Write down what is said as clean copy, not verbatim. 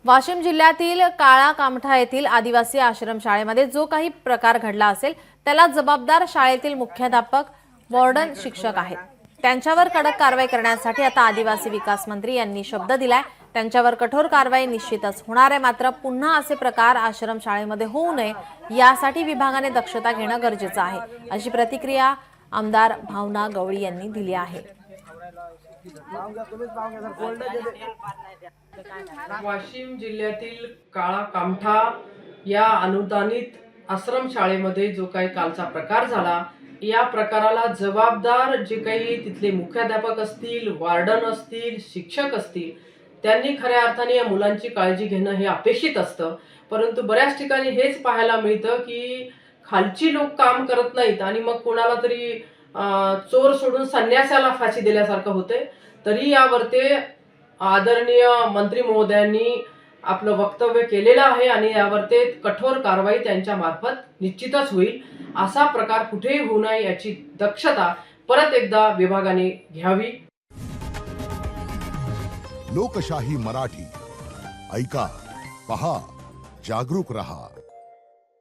वाशिम जिल्ह्यातील काळा कामठा येथील आदिवासी आश्रमशाळेमध्ये जो काही प्रकार घडला असेल त्याला जबाबदार शाळेतील मुख्याध्यापक, वॉर्डन, शिक्षक आहेत। त्यांच्यावर कडक कारवाई करण्यासाठी आता आदिवासी विकास मंत्री यांनी शब्द दिलाय। त्यांच्यावर कठोर कारवाई निश्चितच होणार आहे। मात्र पुन्हा असे प्रकार आश्रमशाळेमध्ये होऊ नये यासाठी विभागाने दक्षता घेणं गरजेचं आहे, अशी प्रतिक्रिया आमदार भावना गवळी यांनी दिली आहे। वाशिम जिल्ह्यातील काळा कामठा या अनुदानित आश्रमशाळेमध्ये जो काही कालचा प्रकार झाला, या प्रकाराला जबाबदार जे काही तिथले मुख्याध्यापक असतील, वार्डन असतील, शिक्षक असतील, त्यांनी खऱ्या अर्थाने या मुलांची काळजी घेणं हे अपेक्षित असतं। परंतु बऱ्याच ठिकाणी हेच पाहायला मिळतं की खालची लोक काम करत नाहीत आणि मग कोणाला तरी चोर सोडून संन्यासाला फाशी दिल्यासारखं होते। तरी यावर ते आदरणीय मंत्री महोदयांनी आपलं वक्तव्य केलेलं आहे आणि यावर ते कठोर कारवाई त्यांच्या मार्फत निश्चितच होईल। असा प्रकार कुठेही होऊ नये याची दक्षता परत एकदा विभागाने घ्यावी। लोकशाही मराठी ऐका, पहा, जागरूक रहा।